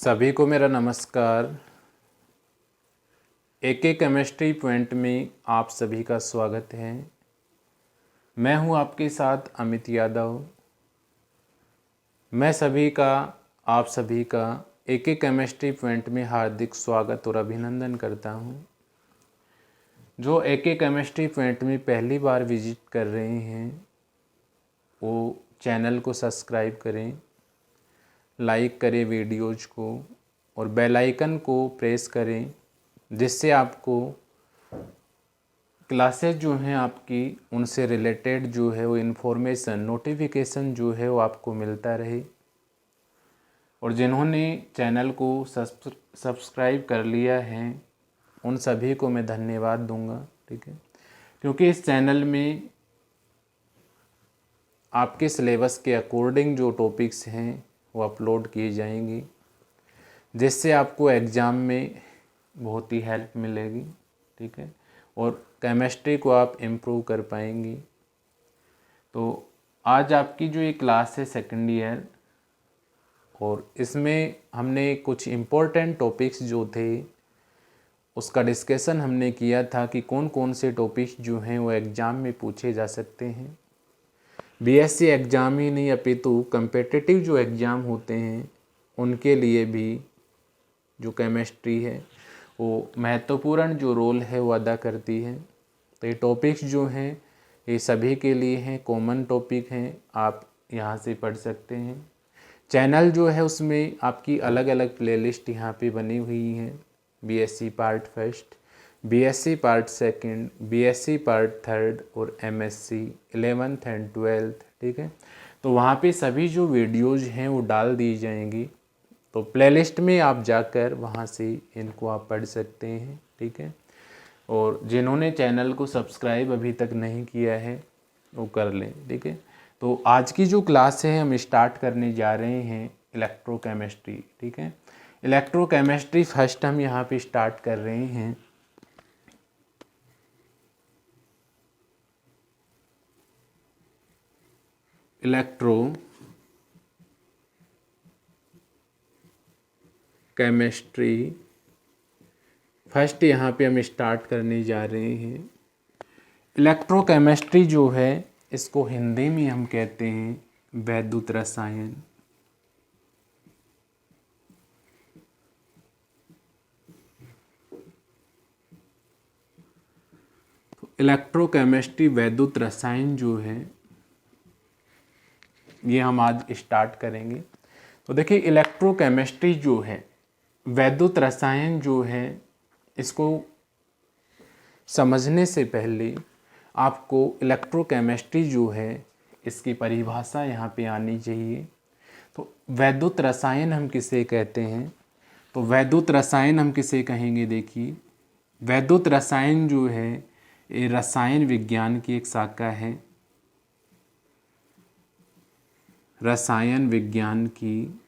सभी को मेरा नमस्कार। एके केमिस्ट्री पॉइंट में आप सभी का स्वागत है। मैं हूं आपके साथ अमित यादव। मैं आप सभी का एके केमिस्ट्री पॉइंट में हार्दिक स्वागत और अभिनंदन करता हूं। जो एके केमिस्ट्री पॉइंट में पहली बार विजिट कर रहे हैं वो चैनल को सब्सक्राइब करें, लाइक करें वीडियोज़ को और बेल आइकन को प्रेस करें, जिससे आपको क्लासेस जो हैं आपकी उनसे रिलेटेड जो है वो इन्फॉर्मेशन नोटिफिकेशन जो है वो आपको मिलता रहे। और जिन्होंने चैनल को सब्सक्राइब कर लिया है उन सभी को मैं धन्यवाद दूंगा, ठीक है, क्योंकि इस चैनल में आपके सिलेबस के अकॉर्डिंग जो टॉपिक्स हैं वो अपलोड किए जाएंगे, जिससे आपको एग्ज़ाम में बहुत ही हेल्प मिलेगी, ठीक है, और केमिस्ट्री को आप इम्प्रूव कर पाएंगी। तो आज आपकी जो ये क्लास है सेकंड ईयर, और इसमें हमने कुछ इम्पोर्टेंट टॉपिक्स जो थे उसका डिस्कशन हमने किया था कि कौन कौन से टॉपिक्स जो हैं वो एग्ज़ाम में पूछे जा सकते हैं। बीएससी एग्ज़ाम ही नहीं अपितु कम्पिटिटिव जो एग्ज़ाम होते हैं उनके लिए भी जो केमिस्ट्री है वो महत्वपूर्ण जो रोल है वो अदा करती है। तो ये टॉपिक्स जो हैं ये सभी के लिए हैं, कॉमन टॉपिक हैं, आप यहाँ से पढ़ सकते हैं। चैनल जो है उसमें आपकी अलग अलग प्लेलिस्ट यहाँ पे बनी हुई हैं। BSc part first, BSc part second, BSc part third और एमएससी 11th एंड 12th, ठीक है। तो वहाँ पे सभी जो वीडियोज़ हैं वो डाल दी जाएंगी, तो प्लेलिस्ट में आप जाकर वहाँ से इनको आप पढ़ सकते हैं, ठीक है। और जिन्होंने चैनल को सब्सक्राइब अभी तक नहीं किया है वो कर लें, ठीक है। तो आज की जो क्लास है हम स्टार्ट करने जा रहे हैं इलेक्ट्रोकेमिस्ट्री, ठीक है। इलेक्ट्रोकेमिस्ट्री फर्स्ट हम यहाँ पे स्टार्ट कर रहे हैं। केमिस्ट्री फर्स्ट यहाँ पे हम स्टार्ट करने जा रहे हैं। इलेक्ट्रोकेमिस्ट्री जो है इसको हिंदी में हम कहते हैं वैद्युत रसायन। तो इलेक्ट्रोकेमिस्ट्री वैद्युत रसायन जो है ये हम आज स्टार्ट करेंगे। तो देखिए इलेक्ट्रोकेमिस्ट्री जो है वैद्युत रसायन जो है इसको समझने से पहले आपको इलेक्ट्रोकेमिस्ट्री जो है इसकी परिभाषा यहाँ पे आनी चाहिए। तो वैद्युत रसायन हम किसे कहते हैं? तो वैद्युत रसायन हम किसे कहेंगे? देखिए वैद्युत रसायन जो है ये रसायन विज्ञान की एक शाखा है, रसायन विज्ञान की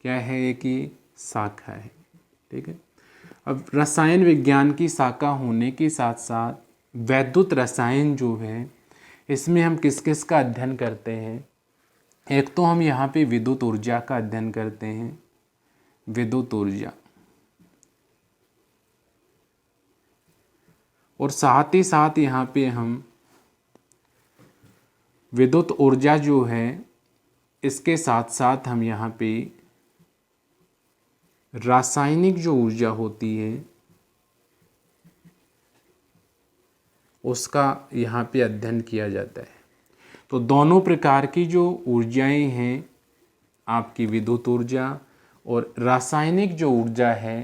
क्या है? एक ही शाखा है, ठीक है। अब रसायन विज्ञान की शाखा होने के साथ साथ वैद्युत रसायन जो है इसमें हम किस किस का अध्ययन करते हैं? एक तो हम यहाँ पे विद्युत ऊर्जा का अध्ययन करते हैं, विद्युत ऊर्जा, और साथ ही साथ यहाँ पे हम विद्युत ऊर्जा जो है इसके साथ साथ हम यहाँ पे रासायनिक जो ऊर्जा होती है उसका यहाँ पे अध्ययन किया जाता है। तो दोनों प्रकार की जो ऊर्जाएं हैं आपकी विद्युत ऊर्जा और रासायनिक जो ऊर्जा है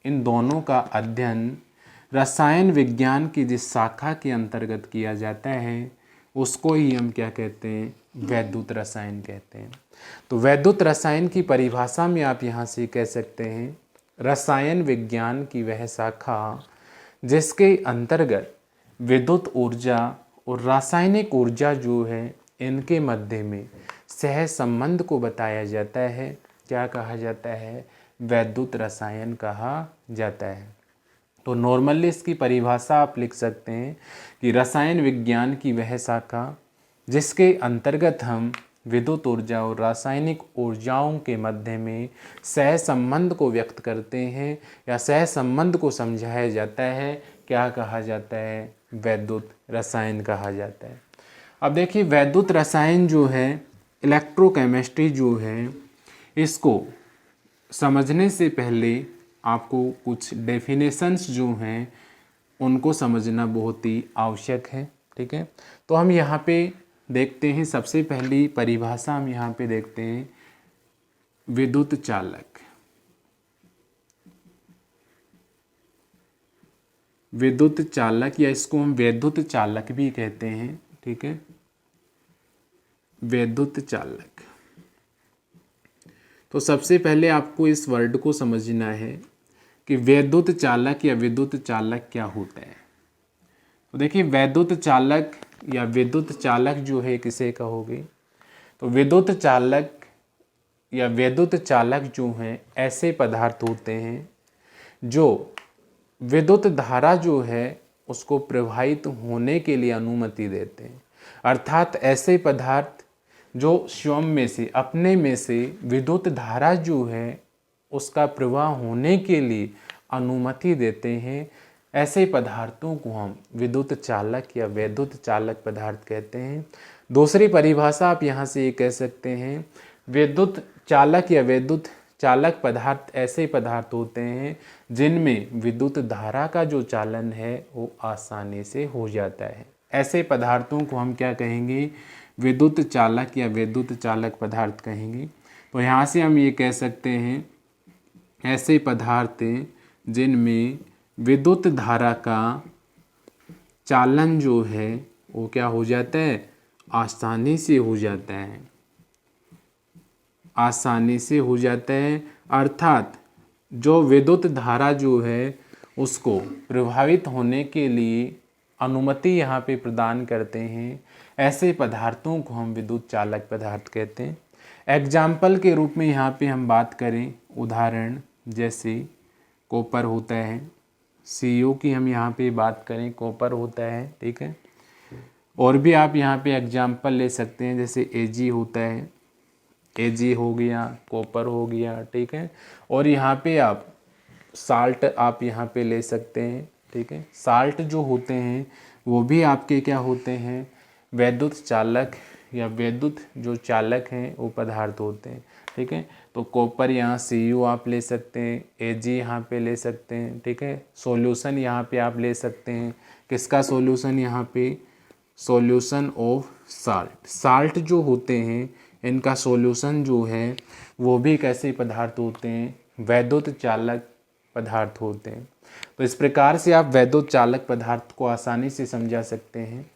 इन दोनों का अध्ययन रसायन विज्ञान की जिस शाखा के अंतर्गत किया जाता है उसको ही हम क्या कहते हैं? वैद्युत रसायन कहते हैं। तो वैद्युत रसायन की परिभाषा में आप यहाँ से कह सकते हैं रसायन विज्ञान की वह शाखा जिसके अंतर्गत विद्युत ऊर्जा और रासायनिक ऊर्जा जो है इनके मध्य में सह संबंध को बताया जाता है। क्या कहा जाता है? वैद्युत रसायन कहा जाता है। तो नॉर्मली इसकी परिभाषा आप लिख सकते हैं कि रसायन विज्ञान की वह शाखा जिसके अंतर्गत हम विद्युत ऊर्जा और रासायनिक ऊर्जाओं के मध्य में सह संबंध को व्यक्त करते हैं या सह संबंध को समझाया जाता है, क्या कहा जाता है? वैद्युत रसायन कहा जाता है। अब देखिए वैद्युत रसायन जो है, इलेक्ट्रोकेमिस्ट्री जो है, इसको समझने से पहले आपको कुछ डेफिनेशंस जो हैं उनको समझना बहुत ही आवश्यक है। ठीक है, तो हम यहाँ पे देखते हैं, सबसे पहली परिभाषा हम यहाँ पे देखते हैं, विद्युत चालक। विद्युत चालक या इसको हम वैद्युत चालक भी कहते हैं। ठीक है, वैद्युत चालक। तो सबसे पहले आपको इस वर्ड को समझना है कि वैद्युत चालक या विद्युत चालक क्या होता है। तो देखिए वैद्युत चालक या विद्युत चालक जो है किसे कहोगे? तो विद्युत चालक या वैद्युत चालक जो हैं ऐसे पदार्थ होते हैं जो विद्युत धारा जो है उसको प्रवाहित होने के लिए अनुमति देते हैं। अर्थात ऐसे पदार्थ जो स्वयं में से, अपने में से विद्युत धारा जो है उसका प्रवाह होने के लिए अनुमति देते हैं, ऐसे पदार्थों को हम विद्युत चालक या वैद्युत चालक पदार्थ कहते हैं। दूसरी परिभाषा आप यहाँ से ये कह सकते हैं, विद्युत चालक या वैद्युत चालक पदार्थ ऐसे पदार्थ होते हैं जिनमें विद्युत धारा का जो चालन है वो आसानी से हो जाता है। ऐसे पदार्थों को हम क्या कहेंगे? विद्युत चालक या वैद्युत चालक पदार्थ कहेंगे। तो यहाँ से हम ये कह सकते हैं, ऐसे पदार्थ जिनमें विद्युत धारा का चालन जो है वो क्या हो जाता है? आसानी से हो जाता है, आसानी से हो जाता है। अर्थात जो विद्युत धारा जो है उसको प्रभावित होने के लिए अनुमति यहाँ पे प्रदान करते हैं, ऐसे पदार्थों को हम विद्युत चालक पदार्थ कहते हैं। एग्जाम्पल के रूप में यहाँ पे हम बात करें, उदाहरण जैसे कॉपर होता है, CO की हम यहाँ पे बात करें, कॉपर होता है। ठीक है, और भी आप यहाँ पे एग्जाम्पल ले सकते हैं, जैसे Ag होता है, Ag हो गया, कॉपर हो गया। ठीक है, और यहाँ पे आप साल्ट आप यहाँ पे ले सकते हैं। ठीक है, साल्ट जो होते हैं वो भी आपके क्या होते हैं? वैद्युत चालक या वैद्युत जो चालक हैं वो पदार्थ होते हैं। ठीक है, तो कॉपर यहाँ CO आप ले सकते हैं, Ag यहाँ पे ले सकते हैं। ठीक है, सॉल्यूशन यहाँ पे आप ले सकते हैं, किसका सॉल्यूशन? यहाँ पे सॉल्यूशन ऑफ साल्ट। साल्ट जो होते हैं इनका सॉल्यूशन जो है वो भी कैसे पदार्थ होते हैं? वैद्युत चालक पदार्थ होते हैं। तो इस प्रकार से आप वैद्युत चालक पदार्थ को आसानी से समझा सकते हैं।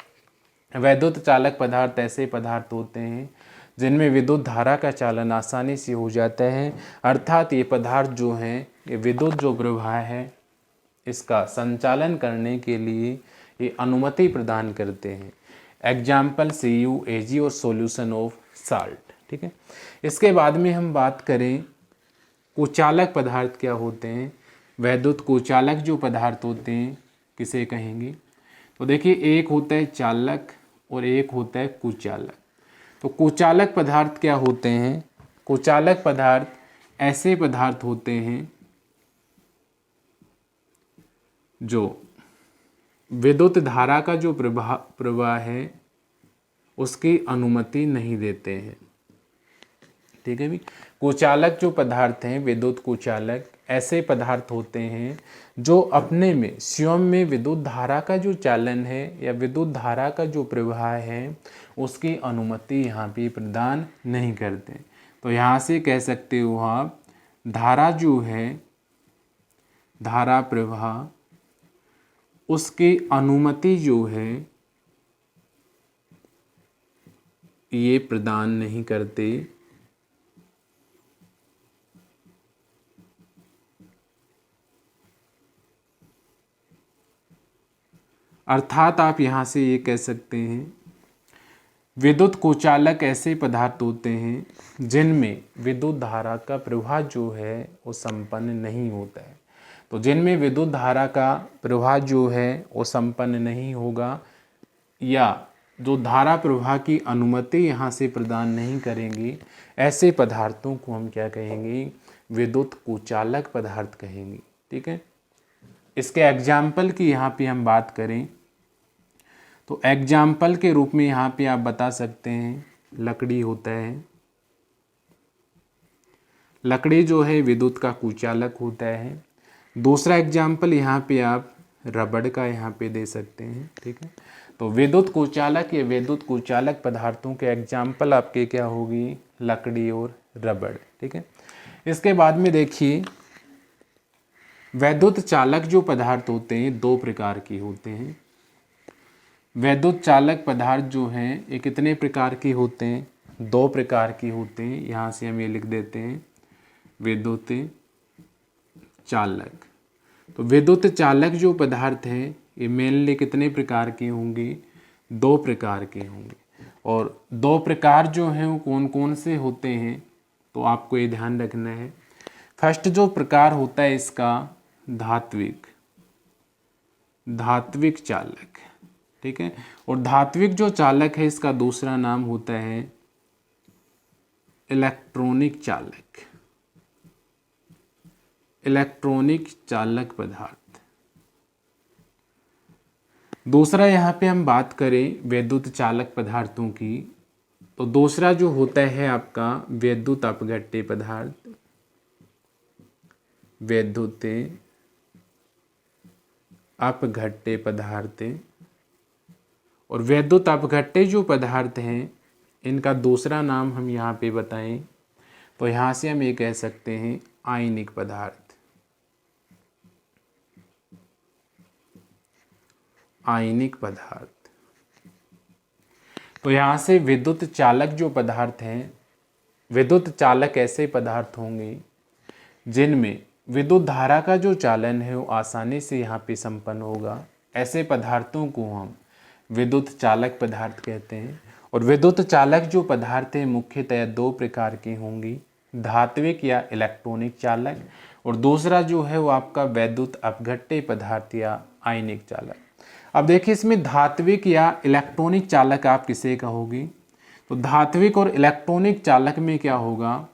वैद्युत चालक पदार्थ ऐसे पदार्थ होते हैं जिनमें विद्युत धारा का चालन आसानी से हो जाता है। अर्थात ये पदार्थ जो हैं ये विद्युत जो प्रवाह है इसका संचालन करने के लिए ये अनुमति प्रदान करते हैं। एग्जाम्पल CO, Ag और सॉल्यूशन ऑफ साल्ट। ठीक है, इसके बाद में हम बात करें कुचालक पदार्थ क्या होते हैं। वैद्युत कुचालक जो पदार्थ होते हैं किसे कहेंगे? तो देखिए एक होता है चालक और एक होता है कुचालक। तो कुचालक पदार्थ क्या होते हैं? कुचालक पदार्थ ऐसे पदार्थ होते हैं जो विद्युत धारा का जो प्रवाह है उसकी अनुमति नहीं देते हैं। ठीक है भी, कुचालक जो पदार्थ हैं, विद्युत कुचालक ऐसे पदार्थ होते हैं जो अपने में स्वयं में विद्युत धारा का जो चालन है या विद्युत धारा का जो प्रवाह है उसकी अनुमति यहाँ पे प्रदान नहीं करते। तो यहाँ से कह सकते हो आप, धारा जो है, धारा प्रवाह, उसकी अनुमति जो है ये प्रदान नहीं करते। अर्थात आप यहाँ से ये कह सकते हैं, विद्युत कुचालक ऐसे पदार्थ होते हैं जिनमें विद्युत धारा का प्रवाह जो है वो संपन्न नहीं होता है। तो जिनमें विद्युत धारा का प्रवाह जो है वो संपन्न नहीं होगा या जो धारा प्रवाह की अनुमति यहाँ से प्रदान नहीं करेंगी, ऐसे पदार्थों को हम क्या कहेंगे, विद्युत कुचालक पदार्थ कहेंगे। ठीक है। इसके एग्जाम्पल की यहाँ पे हम बात करें तो एग्जाम्पल के रूप में यहाँ पे आप बता सकते हैं लकड़ी होता है, लकड़ी जो है विद्युत का कुचालक होता है। दूसरा एग्जाम्पल यहाँ पे आप रबड़ का यहाँ पे दे सकते हैं। ठीक है। तो विद्युत कुचालक या विद्युत कुचालक पदार्थों के एग्जाम्पल आपके क्या होगी, लकड़ी और रबड़। ठीक है। इसके बाद में देखिए वैद्युत चालक जो पदार्थ होते हैं दो प्रकार के होते हैं। वैद्युत चालक पदार्थ जो हैं ये कितने प्रकार के होते हैं, दो प्रकार के होते हैं। यहाँ से हम ये लिख देते हैं विद्युत चालक। तो विद्युत चालक जो पदार्थ हैं ये मेनली कितने प्रकार के होंगे, दो प्रकार के होंगे। और दो प्रकार जो हैं वो कौन कौन से होते हैं, तो आपको ये ध्यान रखना है। फर्स्ट जो प्रकार होता है इसका धात्विक चालक। ठीक है। और धात्विक जो चालक है इसका दूसरा नाम होता है इलेक्ट्रॉनिक चालक, इलेक्ट्रॉनिक चालक पदार्थ। दूसरा यहाँ पे हम बात करें वैद्युत चालक पदार्थों की, तो दूसरा जो होता है आपका वैद्युत अपघट्य पदार्थ, वैद्युत अपघट्य पदार्थ। और वैद्युत अपघट्य जो पदार्थ हैं इनका दूसरा नाम हम यहाँ पे बताएं तो यहाँ से हम ये कह सकते हैं आयनिक पदार्थ, आयनिक पदार्थ। तो यहाँ से विद्युत चालक जो पदार्थ हैं, विद्युत चालक ऐसे पदार्थ होंगे जिनमें विद्युत धारा का जो चालन है वो आसानी से यहाँ पे संपन्न होगा। ऐसे पदार्थों को हम विद्युत चालक पदार्थ कहते हैं। और विद्युत चालक जो पदार्थ है मुख्यतः दो प्रकार की होंगी, धात्विक या इलेक्ट्रॉनिक चालक, और दूसरा जो है वो आपका वैद्युत अपघट्य पदार्थ या आयनिक चालक। अब देखिए इसमें धात्विक या इलेक्ट्रॉनिक चालक आप किसे कहोगे, तो धात्विक और इलेक्ट्रॉनिक चालक में क्या होगा,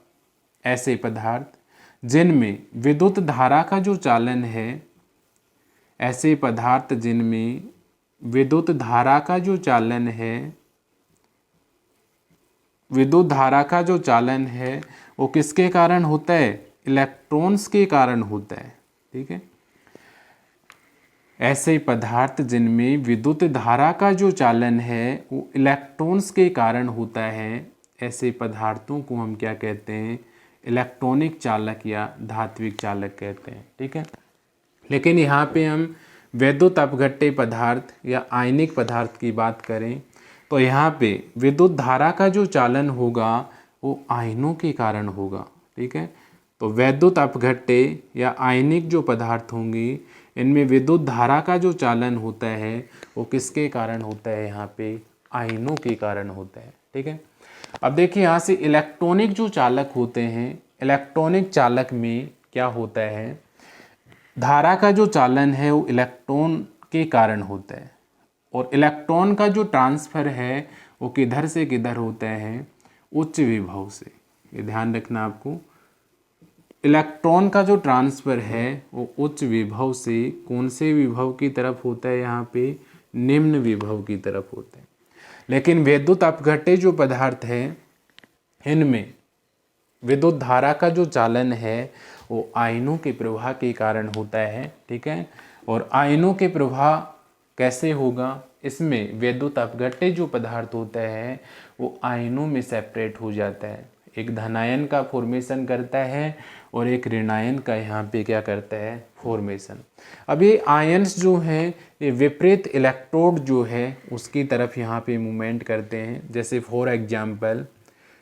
ऐसे पदार्थ जिनमें विद्युत धारा का जो चालन है, ऐसे पदार्थ जिनमें विद्युत धारा का जो चालन है, विद्युत धारा का जो चालन है वो किसके कारण होता है, इलेक्ट्रॉन्स के कारण होता है। ठीक है। ऐसे पदार्थ जिनमें विद्युत धारा का जो चालन है वो इलेक्ट्रॉन्स के कारण होता है, ऐसे पदार्थों को हम क्या कहते हैं, इलेक्ट्रॉनिक चालक या धात्विक चालक कहते हैं। ठीक है। लेकिन यहाँ पे हम वैद्युत अपघट्य पदार्थ या आयनिक पदार्थ की बात करें तो यहाँ पे विद्युत धारा का जो चालन होगा वो आयनों के कारण होगा। ठीक है। तो वैद्युत अपघट्य या आयनिक जो पदार्थ होंगे इनमें विद्युत धारा का जो चालन होता है वो किसके कारण होता है, यहाँ पे आयनों के कारण होता है। ठीक है। अब देखिए यहाँ से इलेक्ट्रॉनिक जो चालक होते हैं, इलेक्ट्रॉनिक चालक में क्या होता है, धारा का जो चालन है वो इलेक्ट्रॉन के कारण होता है। और इलेक्ट्रॉन का जो ट्रांसफ़र है वो किधर से किधर होता है, उच्च विभव से। ये ध्यान रखना आपको, इलेक्ट्रॉन का जो ट्रांसफ़र है वो उच्च विभव से कौन से विभव की तरफ होता है, यहाँ पे निम्न विभव की तरफ होता है। लेकिन विद्युत अपघट्य जो पदार्थ है इनमें विद्युत धारा का जो चालन है वो आयनों के प्रवाह के कारण होता है। ठीक है। और आयनों के प्रवाह कैसे होगा, इसमें विद्युत अपघट्य जो पदार्थ होता है वो आयनों में सेपरेट हो जाता है। एक धनायन का फॉर्मेशन करता है और एक ऋणायन का यहाँ पे क्या करता है, फॉर्मेशन। अब ये आयन्स जो हैं ये विपरीत इलेक्ट्रोड जो है उसकी तरफ यहाँ पे मूवमेंट करते हैं। जैसे फॉर एग्जांपल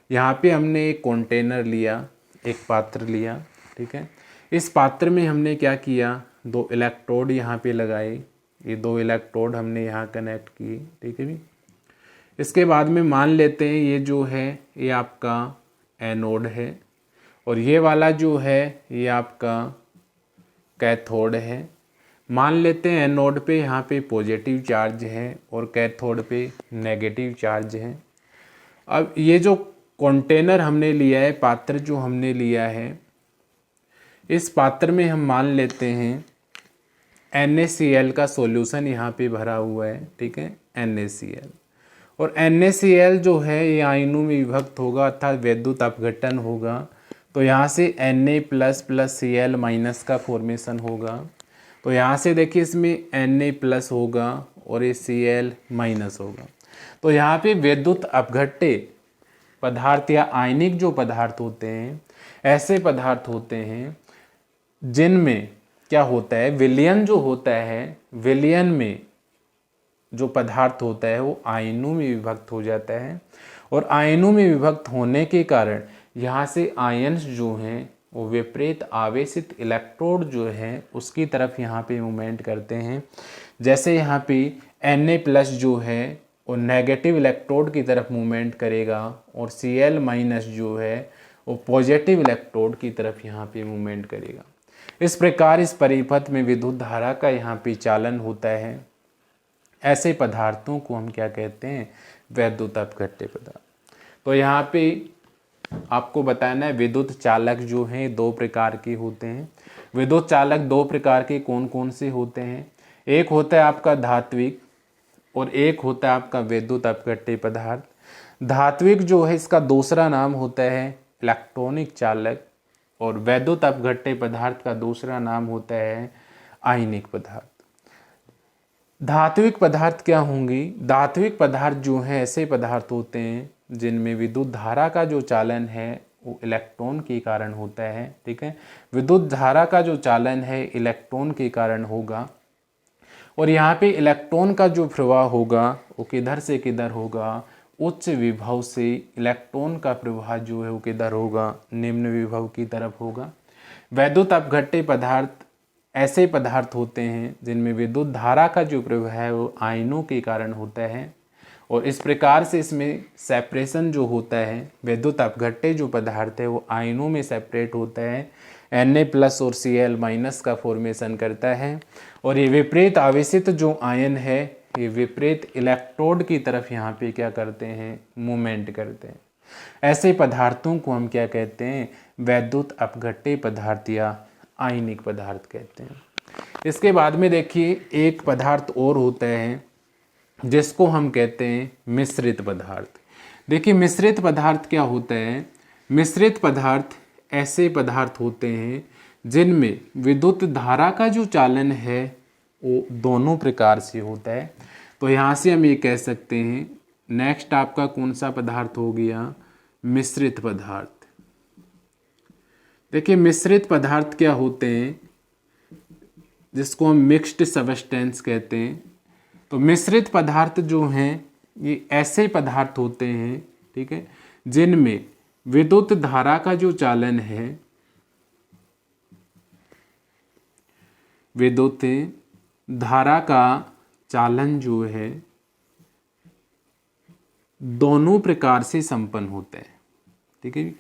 यहाँ पे हमने एक कंटेनर लिया, एक पात्र लिया। ठीक है। इस पात्र में हमने क्या किया, दो इलेक्ट्रोड यहाँ पे लगाए, ये दो इलेक्ट्रोड हमने यहाँ कनेक्ट किए। ठीक है भी। इसके बाद में मान लेते हैं ये जो है ये आपका एनोड है और ये वाला जो है ये आपका कैथोड है। मान लेते हैं एनोड पे यहाँ पे पॉजिटिव चार्ज है और कैथोड पे नेगेटिव चार्ज है। अब ये जो कंटेनर हमने लिया है, पात्र जो हमने लिया है, इस पात्र में हम मान लेते हैं NaCl का सॉल्यूशन यहाँ पे भरा हुआ है, ठीक है, NaCl। और NaCl जो है ये आयनों में विभक्त होगा अर्थात वैद्युत अपघटन होगा। तो यहाँ से Na plus plus Cl minus का फॉर्मेशन होगा। तो यहाँ से देखिए इसमें Na प्लस होगा और ये Cl माइनस होगा। तो यहाँ पे वैद्युत अपघट्य पदार्थ या आयनिक जो पदार्थ होते हैं, ऐसे पदार्थ होते हैं जिनमें क्या होता है, विलयन जो होता है, विलयन में जो पदार्थ होता है वो आयनों में विभक्त हो जाता है। और आयनों में विभक्त होने के कारण यहाँ से आयन्स जो हैं वो विपरीत आवेशित इलेक्ट्रोड जो है उसकी तरफ यहाँ पे मूवमेंट करते हैं। जैसे यहाँ पे Na प्लस जो है वो नेगेटिव इलेक्ट्रोड की तरफ मूवमेंट करेगा और Cl माइनस जो है वो पॉजिटिव इलेक्ट्रोड की तरफ यहाँ पे मूवमेंट करेगा। इस प्रकार इस परिपथ में विद्युत धारा का यहाँ पे चालन होता है। ऐसे पदार्थों को हम क्या कहते हैं, वैद्युत अपघट्य पदार्थ। तो यहाँ पे आपको बताना है विद्युत चालक जो हैं दो प्रकार के होते हैं। विद्युत चालक दो प्रकार के कौन कौन से होते हैं, एक होता है आपका धात्विक और एक होता है आपका वैद्युत अपघट्य पदार्थ। धात्विक जो है इसका दूसरा नाम होता है इलेक्ट्रॉनिक चालक और वैद्युत अपघट्य पदार्थ का दूसरा नाम होता है आयनिक पदार्थ। धात्विक पदार्थ क्या होंगी, धात्विक पदार्थ जो हैं ऐसे पदार्थ होते हैं जिनमें विद्युत धारा का जो चालन है वो इलेक्ट्रॉन के कारण होता है, ठीक है। विद्युत धारा का जो चालन है इलेक्ट्रॉन के कारण होगा और यहाँ पे इलेक्ट्रॉन का जो प्रवाह होगा वो किधर से किधर होगा, उच्च विभव से इलेक्ट्रॉन का प्रवाह जो है वो किधर होगा, निम्न विभव की तरफ होगा। वैद्युत अपघट्य पदार्थ ऐसे पदार्थ होते हैं जिनमें विद्युत धारा का जो प्रवाह है वो आयनों के कारण होता है और इस प्रकार से इसमें सेपरेशन जो होता है, विद्युत अपघट्य जो पदार्थ है वो आयनों में सेपरेट होता है, Na प्लस और Cl माइनस का फॉर्मेशन करता है और ये विपरीत आवेशित जो आयन है ये विपरीत इलेक्ट्रोड की तरफ यहाँ पे क्या करते हैं, मूवमेंट करते हैं। ऐसे पदार्थों को हम क्या कहते हैं, वैद्युत अपघट्य पदार्थ या आयनिक पदार्थ कहते हैं। इसके बाद में देखिए एक पदार्थ और होता है जिसको हम कहते हैं मिश्रित पदार्थ। देखिए मिश्रित पदार्थ क्या होता है, मिश्रित पदार्थ ऐसे पदार्थ होते हैं जिनमें विद्युत धारा का जो चालन है वो दोनों प्रकार से होता है। तो यहाँ से हम ये कह सकते हैं, नेक्स्ट आपका कौन सा पदार्थ हो गया, मिश्रित पदार्थ। देखिए मिश्रित पदार्थ क्या होते हैं, जिसको हम मिक्स्ड सब्सटेंस कहते हैं। तो मिश्रित पदार्थ जो हैं ये ऐसे पदार्थ होते हैं, ठीक है, जिनमें विद्युत धारा का जो चालन है, विद्युत धारा का चालन जो है दोनों प्रकार से संपन्न होता है, ठीक है।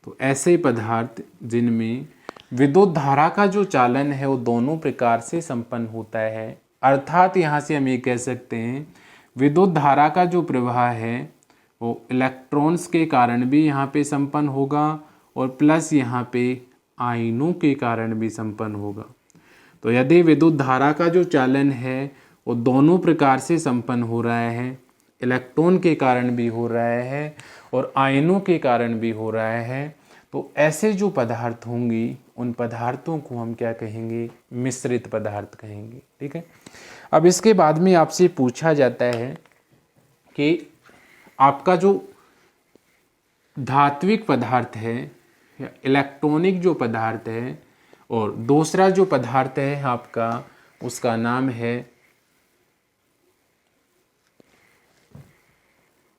तो ऐसे पदार्थ जिनमें विद्युत धारा का जो चालन है वो दोनों प्रकार से संपन्न होता है, अर्थात यहाँ से हम ये कह सकते हैं विद्युत धारा का जो प्रवाह है वो इलेक्ट्रॉन्स के कारण भी यहाँ पे संपन्न होगा और प्लस यहाँ पे आयनों के कारण भी संपन्न होगा। तो यदि विद्युत धारा का जो चालन है वो दोनों प्रकार से संपन्न हो रहा है, इलेक्ट्रॉन के कारण भी हो रहा है और आयनों के कारण भी हो रहा है, तो ऐसे जो पदार्थ होंगी उन पदार्थों को हम क्या कहेंगे, मिश्रित पदार्थ कहेंगे, ठीक है। अब इसके बाद में आपसे पूछा जाता है कि आपका जो धात्विक पदार्थ है या इलेक्ट्रॉनिक जो पदार्थ है और दूसरा जो पदार्थ है आपका उसका नाम है,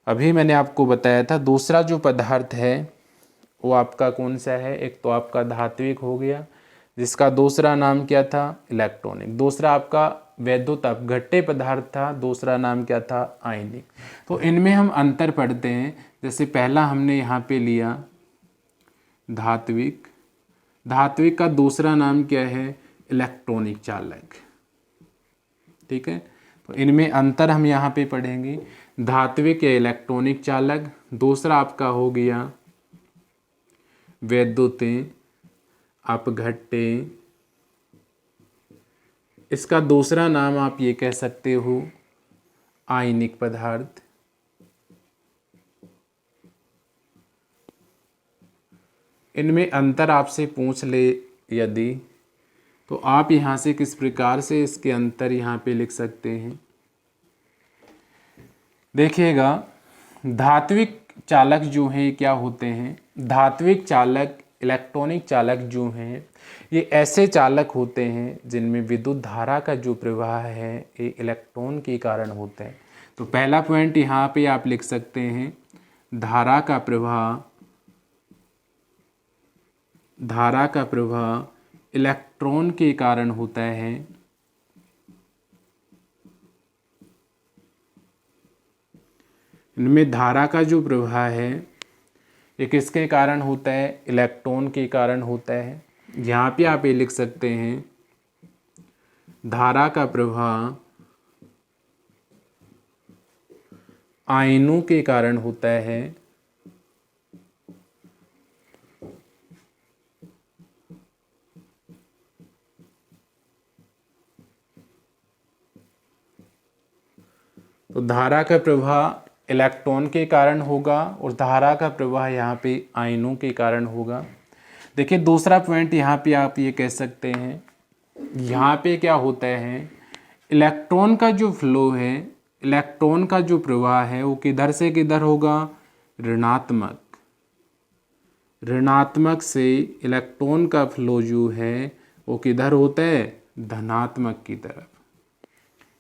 अभी मैंने आपको बताया था दूसरा जो पदार्थ है वो आपका कौन सा है, एक तो आपका धात्विक हो गया जिसका दूसरा नाम क्या था, इलेक्ट्रॉनिक। दूसरा आपका वैद्युत अपघट्य पदार्थ था, दूसरा नाम क्या था, आयनिक। तो इनमें हम अंतर पढ़ते हैं। जैसे पहला हमने यहाँ पे लिया धात्विक, धात्विक का दूसरा नाम क्या है, इलेक्ट्रॉनिक चालक, ठीक है। तो इनमें अंतर हम यहाँ पे पढ़ेंगे। धात्विक या इलेक्ट्रॉनिक चालक, दूसरा आपका हो गया वैद्युतें, अपघट्य, इसका दूसरा नाम आप ये कह सकते हो आयनिक पदार्थ। इनमें अंतर आपसे पूछ ले यदि, तो आप यहाँ से किस प्रकार से इसके अंतर यहाँ पे लिख सकते हैं। देखिएगा, धात्विक चालक जो हैं क्या होते हैं, धात्विक चालक इलेक्ट्रॉनिक चालक जो हैं ये ऐसे चालक होते हैं जिनमें विद्युत धारा का जो प्रवाह है ये इलेक्ट्रॉन के कारण होता है। तो पहला पॉइंट यहाँ पे आप लिख सकते हैं, धारा का प्रवाह इलेक्ट्रॉन के कारण होता है। इनमें धारा का जो प्रवाह है ये किसके कारण होता है, इलेक्ट्रॉन के कारण होता है। यहाँ पे आप ये लिख सकते हैं, धारा का प्रवाह आयनों के कारण होता है। तो धारा का प्रवाह इलेक्ट्रॉन के कारण होगा और धारा का प्रवाह यहाँ पे आयनों के कारण होगा। देखिए दूसरा पॉइंट यहाँ पे आप ये कह सकते हैं, यहाँ पे क्या होता है, इलेक्ट्रॉन का जो फ्लो है, इलेक्ट्रॉन का जो प्रवाह है वो किधर से किधर होगा, ऋणात्मक से इलेक्ट्रॉन का फ्लो जो है वो किधर होता है, धनात्मक की तरफ।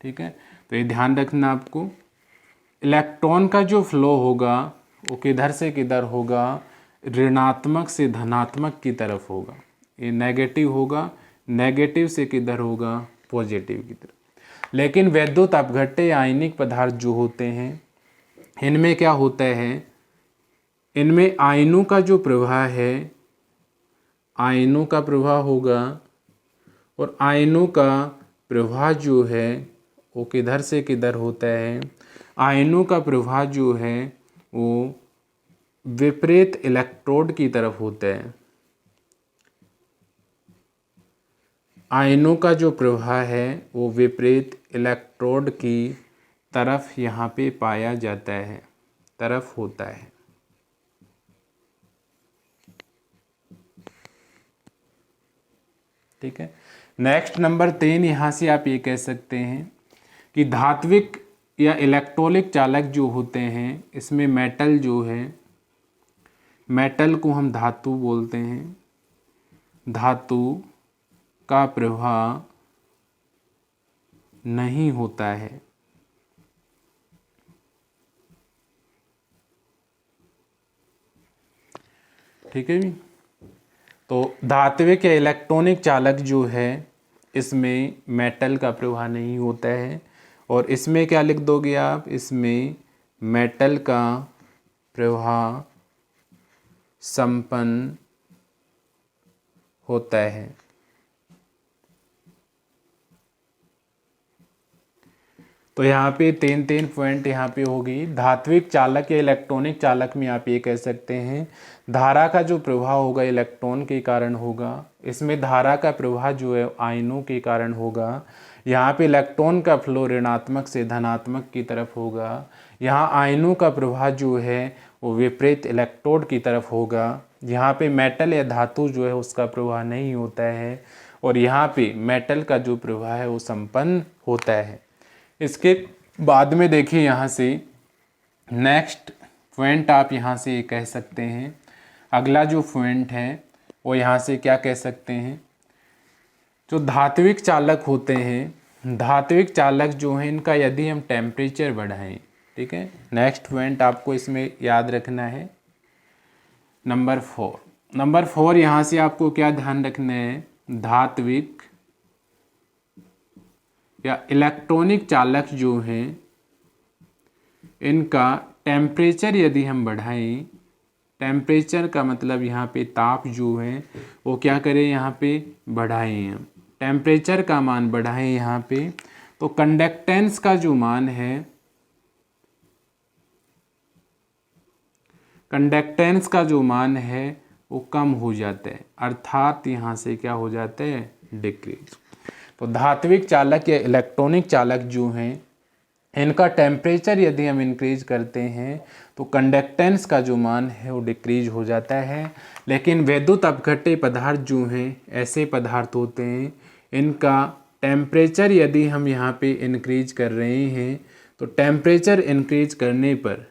ठीक है, तो ये ध्यान रखना आपको, इलेक्ट्रॉन का जो फ्लो होगा वो किधर से किधर होगा, ऋणात्मक से धनात्मक की तरफ होगा। ये नेगेटिव होगा, नेगेटिव से किधर होगा, पॉजिटिव की तरफ। लेकिन वैद्युत अपघट्य आयनिक पदार्थ जो होते हैं इनमें क्या होता है, इनमें आयनों का जो प्रवाह है, आयनों का प्रवाह होगा और आयनों का प्रवाह जो है वो किधर से किधर होता है, आयनों का प्रवाह जो है वो विपरीत इलेक्ट्रोड की तरफ होता है। आयनों का जो प्रवाह है वो विपरीत इलेक्ट्रोड की तरफ यहाँ पे पाया जाता है, तरफ होता है। ठीक है, नेक्स्ट नंबर 3, यहाँ से आप ये कह सकते हैं कि धात्विक या इलेक्ट्रॉनिक चालक जो होते हैं इसमें मेटल जो है, मेटल को हम धातु बोलते हैं, धातु का प्रवाह नहीं होता है। ठीक है जी, तो धात्विक या इलेक्ट्रॉनिक चालक जो है इसमें मेटल का प्रवाह नहीं होता है। और इसमें क्या लिख दोगे आप, इसमें मेटल का प्रवाह संपन्न होता है। तो यहाँ पे तीन पॉइंट यहाँ पे होगी। धात्विक चालक या इलेक्ट्रॉनिक चालक में आप ये कह सकते हैं, धारा का जो प्रवाह होगा इलेक्ट्रॉन के कारण होगा, इसमें धारा का प्रवाह जो है आयनों के कारण होगा। यहाँ पे इलेक्ट्रॉन का फ्लो ऋणात्मक से धनात्मक की तरफ होगा। यहाँ आयनों का प्रवाह जो है वो विपरीत इलेक्ट्रोड की तरफ होगा। यहाँ पे मेटल या धातु जो है उसका प्रवाह नहीं होता है और यहाँ पे मेटल का जो प्रवाह है वो संपन्न होता है। इसके बाद में देखिए यहाँ से नेक्स्ट पॉइंट आप यहाँ से कह सकते हैं, अगला जो पॉइंट है वो यहाँ से क्या कह सकते हैं, जो धात्विक चालक होते हैं, धात्विक चालक जो हैं इनका यदि हम टेम्परेचर बढ़ाएं, ठीक है, नेक्स्ट पॉइंट आपको इसमें याद रखना है नंबर 4 यहाँ से आपको क्या ध्यान रखना है, धात्विक या इलेक्ट्रॉनिक चालक जो हैं इनका टेम्परेचर यदि हम बढ़ाएं, टेम्परेचर का मतलब यहाँ पे ताप जो है वो क्या करें, यहाँ पे बढ़ाएं, टेम्परेचर का मान बढ़ाएं यहाँ पे, तो कंडक्टेंस का जो मान है, कंडक्टेंस का जो मान है वो कम हो जाता है, अर्थात यहाँ से क्या हो जाता है, डिक्रीज। तो धात्विक चालक या इलेक्ट्रॉनिक चालक जो हैं, इनका टेम्परेचर यदि हम इंक्रीज करते हैं तो कंडक्टेंस का जो मान है वो डिक्रीज हो जाता है। लेकिन वैद्युत अपघट्य पदार्थ जो हैं, ऐसे पदार्थ होते हैं, इनका टेम्परेचर यदि हम यहाँ पे इंक्रीज कर रहे हैं तो टेम्परेचर इंक्रीज करने पर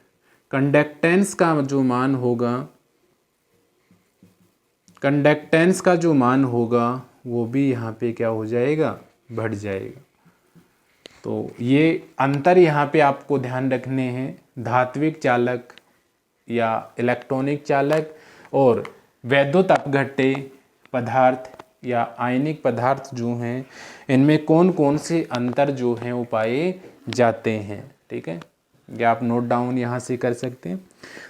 कंडक्टेंस का जो मान होगा, कंडक्टेंस का जो मान होगा वो भी यहाँ पे क्या हो जाएगा, बढ़ जाएगा। तो ये अंतर यहाँ पे आपको ध्यान रखने हैं, धात्विक चालक या इलेक्ट्रॉनिक चालक और वैद्युत अपघट्य पदार्थ या आयनिक पदार्थ जो हैं, इनमें कौन कौन से अंतर जो हैं वो पाए जाते हैं। ठीक है, ये आप नोट डाउन यहाँ से कर सकते हैं।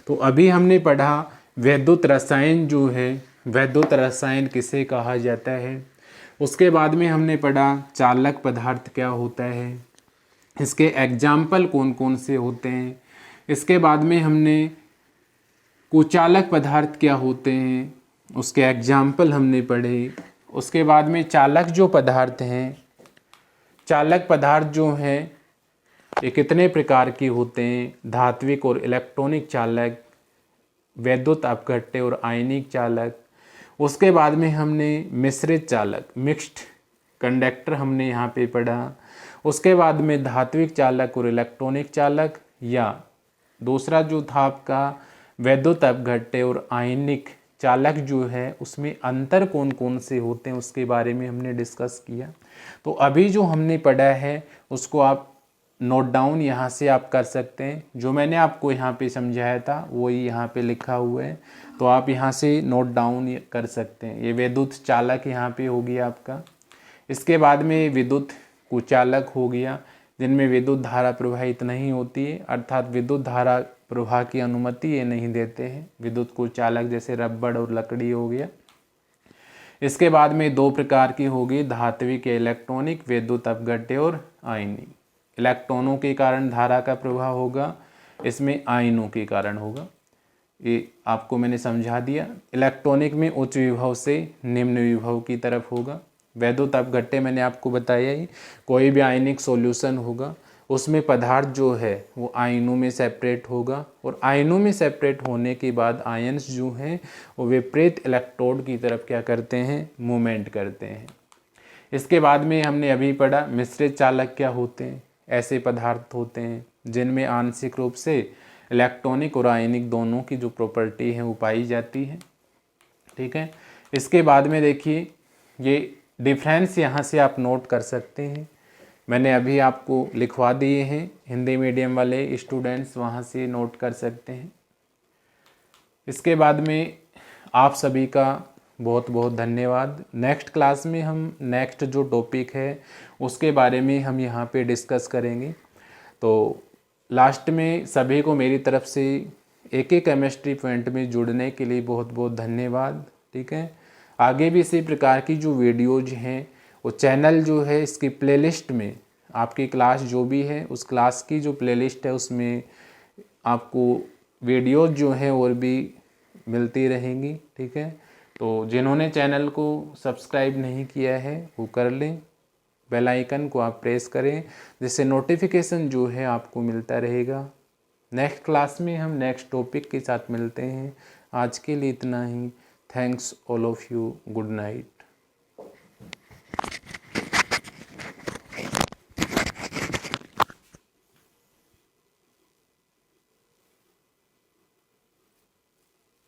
तो अभी हमने पढ़ा वैद्युत रसायन जो है, वैद्युत रसायन किसे कहा जाता है। उसके बाद में हमने पढ़ा चालक पदार्थ क्या होता है, इसके एग्जाम्पल कौन कौन से होते हैं। इसके बाद में हमने कुचालक पदार्थ क्या होते हैं, उसके एग्जाम्पल हमने पढ़े। उसके बाद में चालक जो पदार्थ हैं, चालक पदार्थ जो हैं ये कितने प्रकार के होते हैं, धात्विक और इलेक्ट्रॉनिक चालक, वैद्युत अपघट्य और आयनिक चालक। उसके बाद में हमने मिश्रित चालक, मिक्स्ड कंडक्टर हमने यहाँ पे पढ़ा। उसके बाद में धात्विक चालक और इलेक्ट्रॉनिक चालक, या दूसरा जो था आपका वैद्युत अपघट्य और आयनिक चालक जो है, उसमें अंतर कौन कौन से होते हैं उसके बारे में हमने डिस्कस किया। तो अभी जो हमने पढ़ा है उसको आप नोट डाउन यहाँ से आप कर सकते हैं। जो मैंने आपको यहाँ पे समझाया था वही यहाँ पे लिखा हुआ है, तो आप यहाँ से नोट डाउन कर सकते हैं। ये विद्युत चालक यहाँ पे हो गया आपका। इसके बाद में विद्युत कुचालक हो गया, जिनमें विद्युत धारा प्रवाहित नहीं होती है, अर्थात विद्युत धारा प्रवाह की अनुमति ये नहीं देते हैं। विद्युत कुचालक जैसे रबड़ और लकड़ी हो गया। इसके बाद में दो प्रकार की होगी, धात्विक या इलेक्ट्रॉनिक, विद्युत अपघट्य और आयनिक। इलेक्ट्रॉनों के कारण धारा का प्रवाह होगा, इसमें आयनों के कारण होगा। ये आपको मैंने समझा दिया। इलेक्ट्रॉनिक में उच्च विभव से निम्न विभव की तरफ होगा। वैद्युत अपघट्य मैंने आपको बताया ही, कोई भी आयनिक सॉल्यूशन होगा उसमें पदार्थ जो है वो आयनों में सेपरेट होगा, और आयनों में सेपरेट होने के बाद आयन्स जो हैं वो विपरीत इलेक्ट्रोड की तरफ क्या करते हैं, मूवमेंट करते हैं। इसके बाद में हमने अभी पढ़ा मिश्रित चालक क्या होते हैं। ऐसे पदार्थ होते हैं जिनमें आंशिक रूप से इलेक्ट्रॉनिक और आयनिक दोनों की जो प्रॉपर्टी है वो पाई जाती है। ठीक है, इसके बाद में देखिए ये डिफरेंस यहाँ से आप नोट कर सकते हैं, मैंने अभी आपको लिखवा दिए हैं। हिंदी मीडियम वाले स्टूडेंट्स वहाँ से नोट कर सकते हैं। इसके बाद में आप सभी का बहुत बहुत धन्यवाद। नेक्स्ट क्लास में हम नेक्स्ट जो टॉपिक है उसके बारे में हम यहाँ पे डिस्कस करेंगे। तो लास्ट में सभी को मेरी तरफ से एक केमिस्ट्री पॉइंट में जुड़ने के लिए बहुत बहुत धन्यवाद। ठीक है, आगे भी इसी प्रकार की जो वीडियोज हैं वो चैनल जो है इसकी प्लेलिस्ट में आपकी क्लास जो भी है उस क्लास की जो प्लेलिस्ट है उसमें आपको वीडियोज जो हैं और भी मिलती रहेंगी। ठीक है, तो जिन्होंने चैनल को सब्सक्राइब नहीं किया है वो कर लें, बेल आइकन को आप प्रेस करें, जिससे नोटिफिकेशन जो है आपको मिलता रहेगा। नेक्स्ट क्लास में हम नेक्स्ट टॉपिक के साथ मिलते हैं। आज के लिए इतना ही। Thanks all of you, good night.